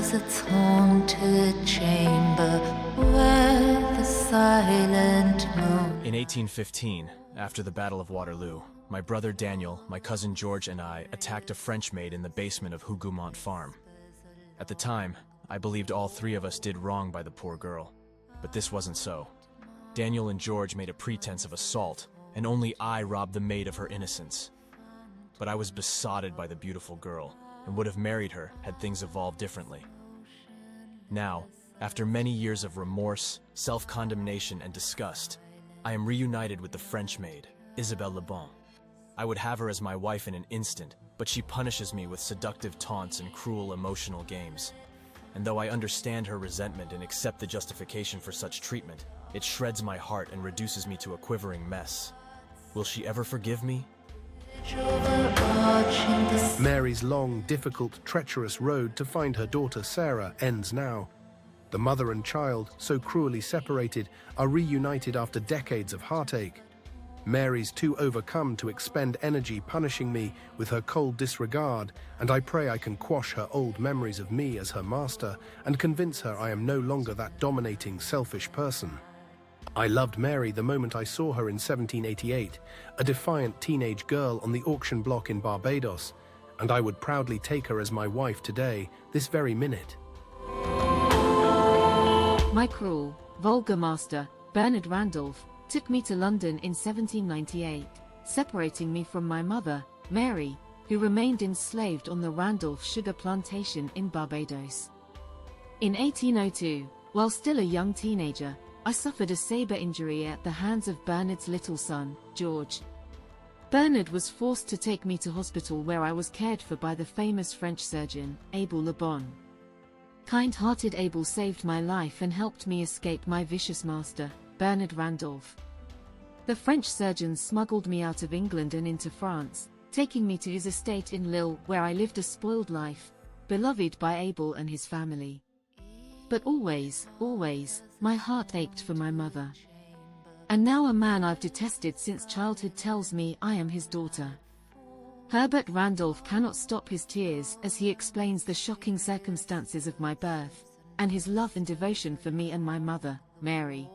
was its haunted chamber where the silent moon. In 1815, after the Battle of Waterloo, my brother Daniel, my cousin George, and I attacked a French maid in the basement of Hougoumont Farm. At the time, I believed all three of us did wrong by the poor girl, but this wasn't so. Daniel and George made a pretense of assault, and only I robbed the maid of her innocence. But I was besotted by the beautiful girl, and would have married her had things evolved differently. Now, after many years of remorse, self-condemnation, and disgust, I am reunited with the French maid, Isabelle Le Bon. I would have her as my wife in an instant, but she punishes me with seductive taunts and cruel emotional games. And though I understand her resentment and accept the justification for such treatment, it shreds my heart and reduces me to a quivering mess. Will she ever forgive me? Mary's long, difficult, treacherous road to find her daughter Sarah ends now. The mother and child, so cruelly separated, are reunited after decades of heartache. Mary's too overcome to expend energy punishing me with her cold disregard, and I pray I can quash her old memories of me as her master and convince her I am no longer that dominating, selfish person. I loved Mary the moment I saw her in 1788, a defiant teenage girl on the auction block in Barbados, and I would proudly take her as my wife today, this very minute. My cruel, vulgar master, Bernard Randolph, took me to London in 1798, separating me from my mother, Mary, who remained enslaved on the Randolph sugar plantation in Barbados. In 1802, while still a young teenager, I suffered a saber injury at the hands of Bernard's little son, George. Bernard was forced to take me to hospital where I was cared for by the famous French surgeon, Abel Le Bon. Kind-hearted Abel saved my life and helped me escape my vicious master, Bernard Randolph. The French surgeon smuggled me out of England and into France, taking me to his estate in Lille where I lived a spoiled life, beloved by Abel and his family. But always, my heart ached for my mother. And now a man I've detested since childhood tells me I am his daughter. Herbert Randolph cannot stop his tears as he explains the shocking circumstances of my birth, and his love and devotion for me and my mother, Mary.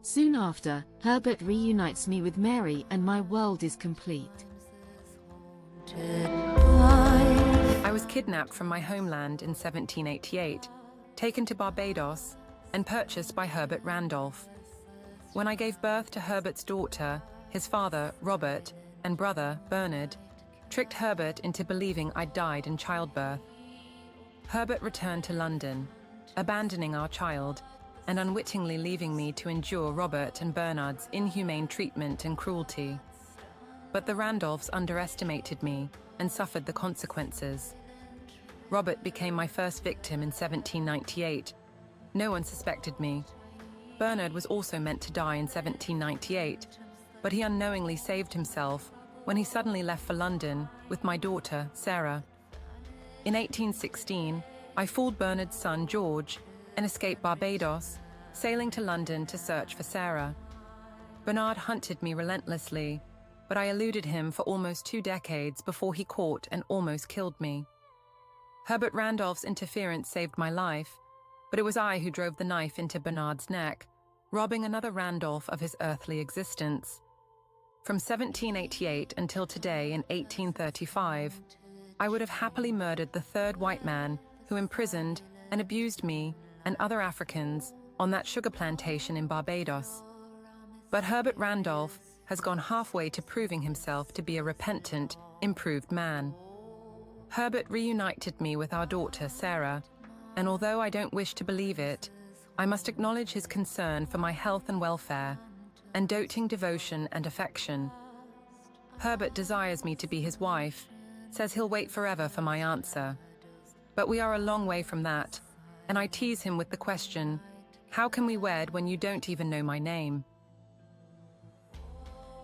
Soon after, Herbert reunites me with Mary and my world is complete. I was kidnapped from my homeland in 1788, taken to Barbados, and purchased by Herbert Randolph. When I gave birth to Herbert's daughter, his father, Robert, and brother, Bernard, tricked Herbert into believing I'd died in childbirth. Herbert returned to London, abandoning our child, and unwittingly leaving me to endure Robert and Bernard's inhumane treatment and cruelty. But the Randolphs underestimated me and suffered the consequences. Robert became my first victim in 1798. No one suspected me. Bernard was also meant to die in 1798, but he unknowingly saved himself when he suddenly left for London with my daughter, Sarah. In 1816, I fooled Bernard's son, George, and escaped Barbados, sailing to London to search for Sarah. Bernard hunted me relentlessly, but I eluded him for almost 2 decades before he caught and almost killed me. Herbert Randolph's interference saved my life, but it was I who drove the knife into Bernard's neck, robbing another Randolph of his earthly existence. From 1788 until today in 1835, I would have happily murdered the third white man who imprisoned and abused me and other Africans on that sugar plantation in Barbados. But Herbert Randolph has gone halfway to proving himself to be a repentant, improved man. Herbert reunited me with our daughter, Sarah, and although I don't wish to believe it, I must acknowledge his concern for my health and welfare, and doting devotion and affection. Herbert desires me to be his wife, says he'll wait forever for my answer. But we are a long way from that, and I tease him with the question, how can we wed when you don't even know my name?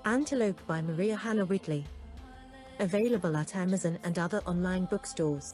Antelope by Marea Whitley. Available at Amazon and other online bookstores.